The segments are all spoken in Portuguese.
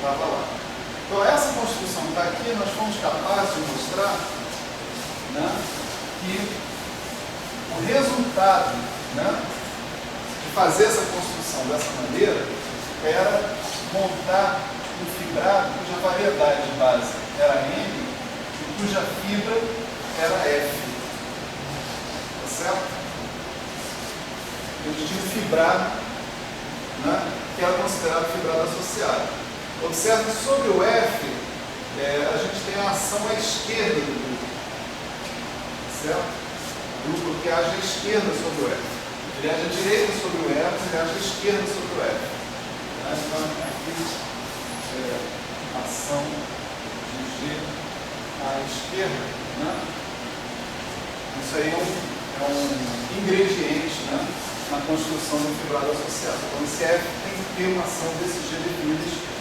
estava lá. Então, essa construção que está aqui, nós fomos capazes de mostrar, né, que o resultado, né, de fazer essa construção dessa maneira era montar um fibrado cuja variedade de base era M e cuja fibra era F. Tá certo? Eu tinha um fibrado, né, que era considerado fibrado associado. Observe que sobre o F, a gente tem a ação à esquerda do grupo. Certo? O grupo que age à esquerda sobre o F. Ele age à direita sobre o F, ele age à esquerda sobre o F. Então, aqui, ação de G à esquerda, né? Isso aí é um ingrediente, né, na construção do fibrado associado. Então, esse F tem que ter uma ação desse G definida à esquerda.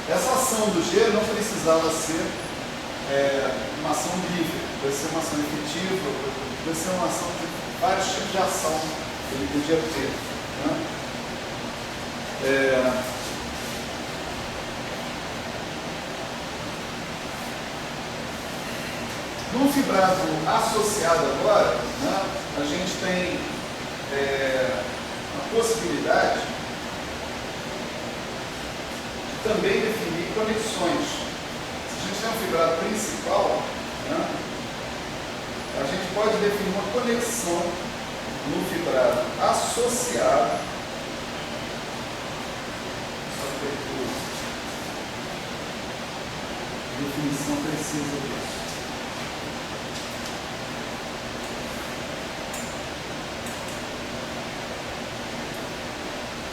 Essa ação do G não precisava ser uma ação livre, pode ser uma ação efetiva, pode ser uma ação de vários tipos de ação que ele podia ter, né? No fibrado associado agora, né, a gente tem a possibilidade de também definir conexões. Se a gente tem um fibrado principal, né, a gente pode definir uma conexão no fibrado associado. Só que a definição precisa disso.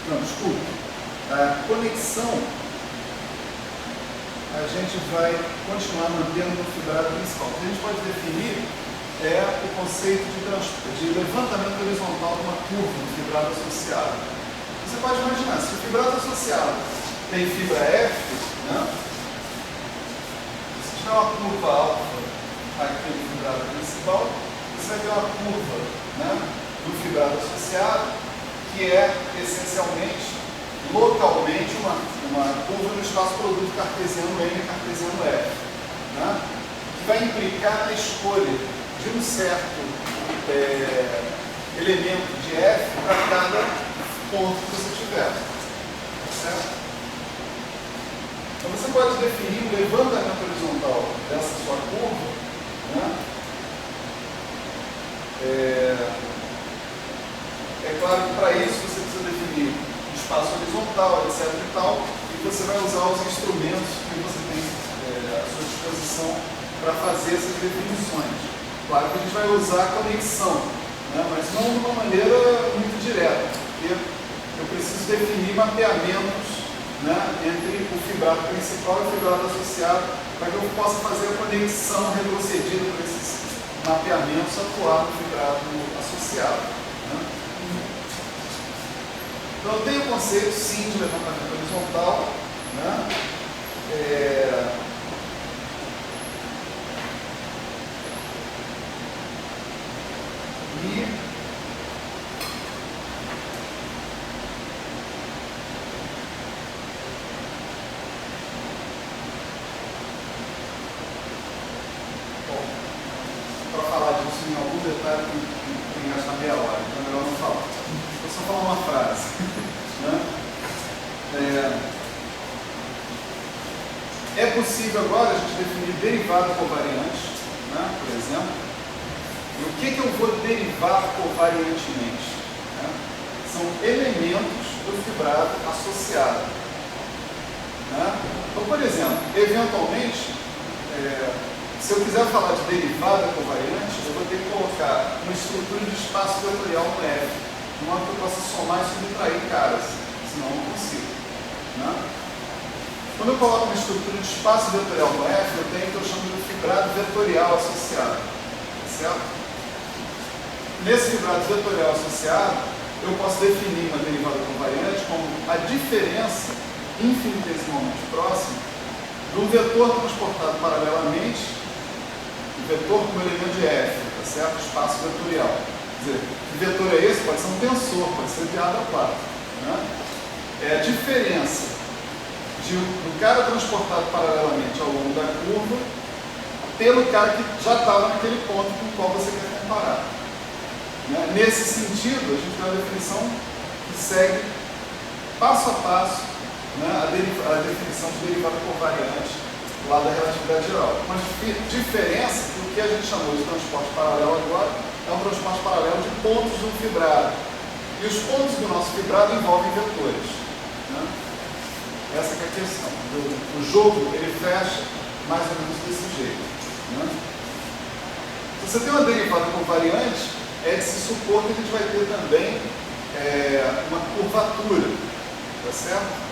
Não, desculpe. A conexão a gente vai continuar mantendo no fibrado principal. O que a gente pode definir é o conceito de levantamento horizontal de uma curva no fibrado associado. Você pode imaginar, se o fibrado associado tem fibra F, né, se tiver uma curva alfa aqui no fibrado principal, você vai ter uma curva, né, do fibrado associado, que é essencialmente, localmente, uma curva no espaço produto cartesiano M e cartesiano F, né, que vai implicar na escolha de um certo elemento de F para cada ponto que você tiver. Certo? Então você pode definir o levantamento horizontal dessa sua curva, né? É claro que para isso você precisa definir o espaço horizontal, etc. e tal, e você vai usar os instrumentos que você tem à sua disposição para fazer essas definições. Claro que a gente vai usar a conexão, né, mas não de uma maneira muito direta, porque eu preciso definir mapeamentos, né, entre o fibrado principal e o fibrado associado, para que eu possa fazer a conexão retrocedida para esses mapeamentos atuar no fibrado associado. Né? Então eu tenho o conceito sim de levantamento horizontal, né? Para falar disso em algum detalhe tem que gastar meia hora, então é melhor não falar. Vou só falar uma frase. Né? É possível agora a gente definir derivado covariante, né, por exemplo. E o que eu vou derivar covariantemente? Né? São elementos do fibrado associado. Né? Então, por exemplo, eventualmente, se eu quiser falar de derivada covariante, eu vou ter que colocar uma estrutura de espaço vetorial no F, de modo que eu possa somar e subtrair caras, senão eu não consigo. Né? Quando eu coloco uma estrutura de espaço vetorial no F, eu tenho o que eu chamo de fibrado vetorial associado. Certo? Nesse fibrado vetorial associado, eu posso definir uma derivada covariante como a diferença infinitesimalmente próxima de um vetor transportado paralelamente, um vetor com elemento de F, tá certo? Espaço vetorial. Quer dizer, que vetor é esse? Pode ser um tensor, pode ser de A a 4. Né? É a diferença do cara transportado paralelamente ao longo da curva pelo cara que já estava naquele ponto com o qual você quer comparar. Né? Nesse sentido, a gente tem uma definição que segue passo a passo, né, a definição de derivada covariante lá da relatividade geral. Uma diferença que o que a gente chamou de transporte paralelo agora é um transporte paralelo de pontos do fibrado. E os pontos do nosso fibrado envolvem vetores. Né? Essa que é a questão. O jogo ele fecha mais ou menos desse jeito. Né? Se você tem uma derivada covariante, é de se supor que a gente vai ter também uma curvatura. Tá certo?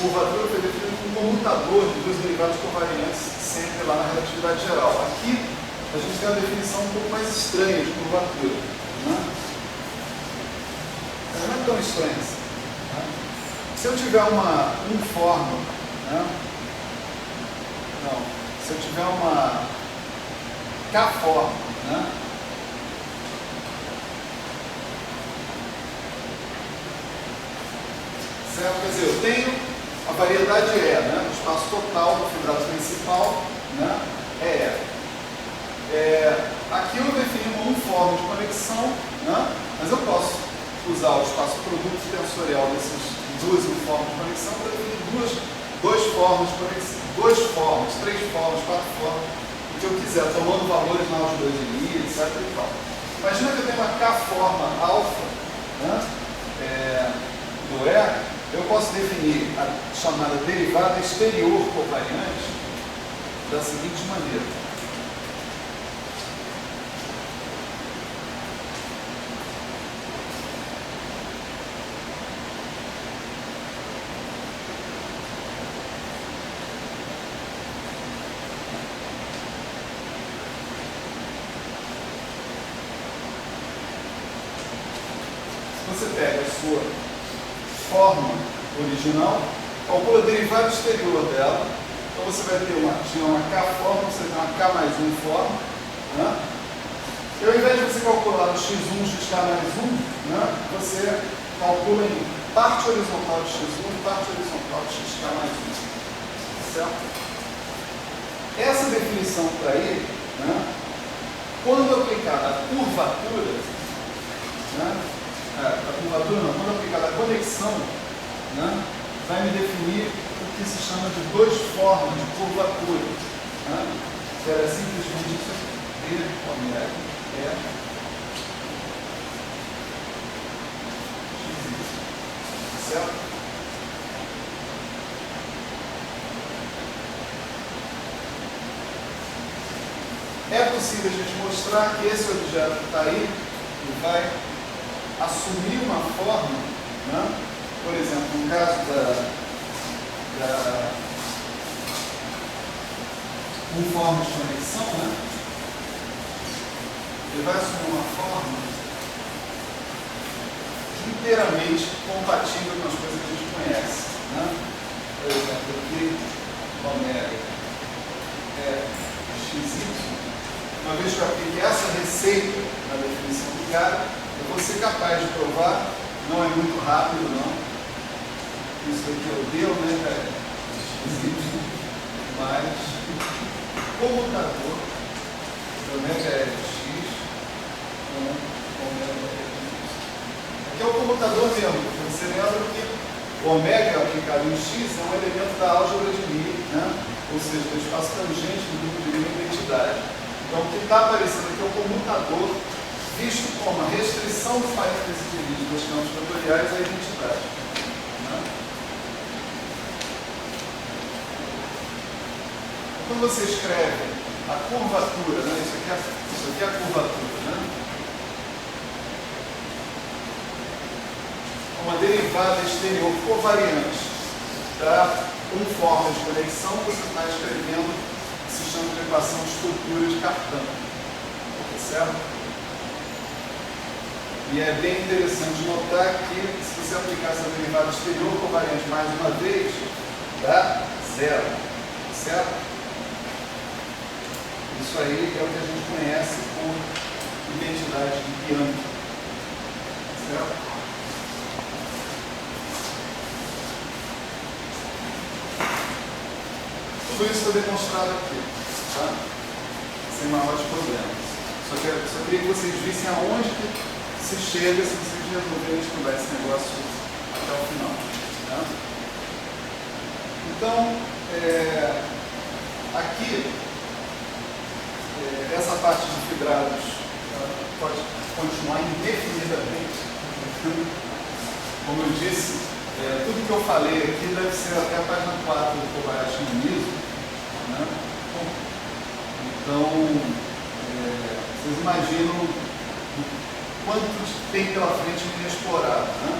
Curvatura foi definida como um comutador de duas derivadas covariantes sempre lá na relatividade geral. Aqui a gente tem uma definição um pouco mais estranha de curvatura. Né? Mas não é tão estranha assim. Né? Se eu tiver uma uniforme, né? Não, se eu tiver uma K-forma, né? Certo? Quer dizer, eu tenho a variedade E, né? O espaço total do fibrado principal, né? Aqui eu defini uma uniforme de conexão, né? Mas eu posso usar o espaço produto tensorial dessas duas uniformes de conexão para definir duas formas de conexão, três formas, quatro formas, o que eu quiser, tomando valores na álgebra de Lie, etc. E tal. Imagina que eu tenho uma K-forma alfa, né? Do E. Eu posso definir a chamada derivada exterior covariante da seguinte maneira. Você pega a sua forma original, calcula a derivada exterior dela, então você vai ter uma K-forma, você tem uma K mais 1 forma, né? E ao invés de você calcular o x1, xk mais 1, né, você calcula em parte horizontal de x1 e parte horizontal de xk mais 1, certo? Essa definição que está aí, né, quando aplicada a curvatura, né, quando aplicada a conexão, né, vai me definir o que se chama de duas formas de curvatura. Né, que era simplesmente isso aqui. D, ômega, E, x, certo? É possível a gente mostrar que esse objeto que está aí vai assumir uma forma, né? Por exemplo, no caso da uniforme de conexão, né? Ele vai assumir uma forma inteiramente compatível com as coisas que a gente conhece. Né? Por exemplo, aqui, ômega é xy. Uma vez que eu aplique essa receita na definição do cara, eu vou ser capaz de provar, não é muito rápido não, isso aqui é o D, né, mais comutador ômega é de x com ômega é de y. Aqui é o comutador mesmo, porque você lembra que o ômega aplicado em x é um elemento da álgebra de Lie, né? Ou seja, do espaço tangente do grupo de Lie na identidade. Então o que está aparecendo aqui é o comutador visto como a restrição do parêntese de Lie dos campos vetoriais à identidade. Né? Quando você escreve a curvatura, né? Isso aqui é a curvatura, né? Uma derivada exterior covariante da uniforme de conexão, você está escrevendo o que se chama de equação de estrutura de Cartan. Certo? E é bem interessante notar que, se você aplicar essa derivada exterior covariante mais uma vez, dá zero. Certo? Isso aí é o que a gente conhece por identidade de Bianchi. Certo? tudo isso está demonstrado aqui, tá? Sem maiores problemas. Só queria que vocês vissem aonde que se chega se vocês resolverem estudar esse negócio até o final. Tá? Então, aqui, essa parte de fibrados pode continuar indefinidamente. Como eu disse, tudo que eu falei aqui deve ser até a página 4 do Kobayashi no Miso, né? Então, vocês imaginam o quanto tem pela frente inexplorado, né?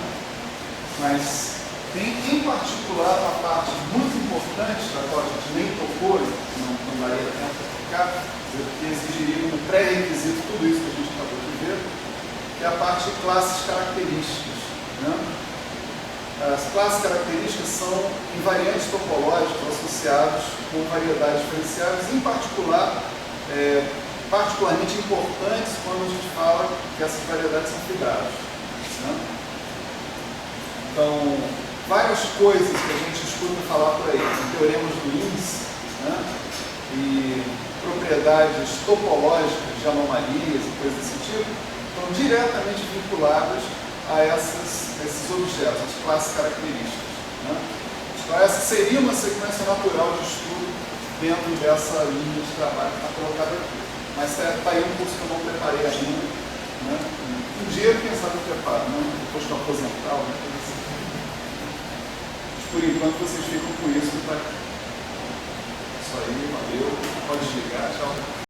Mas tem, em particular, uma parte muito importante, da qual a gente nem tocou, não daria tempo para tocar, que exigiria um pré-requisito, tudo isso que a gente acabou de ver, que é a parte de classes características, né? As classes características são invariantes topológicos associados com variedades diferenciáveis, em particular, particularmente importantes quando a gente fala que essas variedades são fibradas, né? Então, várias coisas que a gente escuta falar por aí, teoremas do Ince, né? E propriedades topológicas de anomalias e coisas desse tipo, estão diretamente vinculadas a esses objetos, as classes características, né? Então, essa seria uma sequência natural de estudo dentro dessa linha de trabalho que está colocada aqui. Mas está aí um curso que eu não preparei ainda, né? Um dia, quem sabe, eu preparo, né? Depois que eu aposentar, né? Mas por enquanto vocês ficam com isso, tá? Isso aí, valeu, pode desligar, tchau.